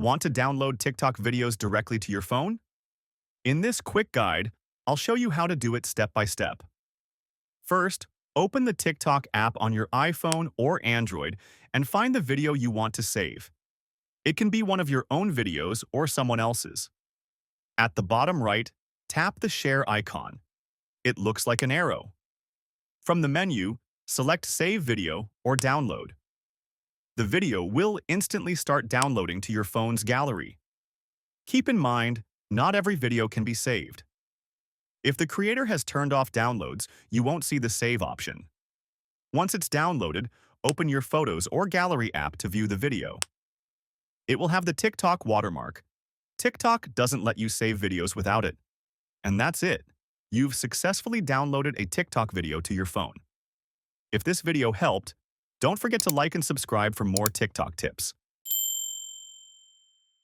Want to download TikTok videos directly to your phone? In this quick guide, I'll show you how to do it step by step. First, open the TikTok app on your iPhone or Android and find the video you want to save. It can be one of your own videos or someone else's. At the bottom right, tap the share icon. It looks like an arrow. From the menu, select Save Video or Download. The video will instantly start downloading to your phone's gallery. Keep in mind, not every video can be saved. If the creator has turned off downloads, you won't see the save option. Once it's downloaded, open your Photos or Gallery app to view the video. It will have the TikTok watermark. TikTok doesn't let you save videos without it. And that's it. You've successfully downloaded a TikTok video to your phone. If this video helped, don't forget to like and subscribe for more TikTok tips.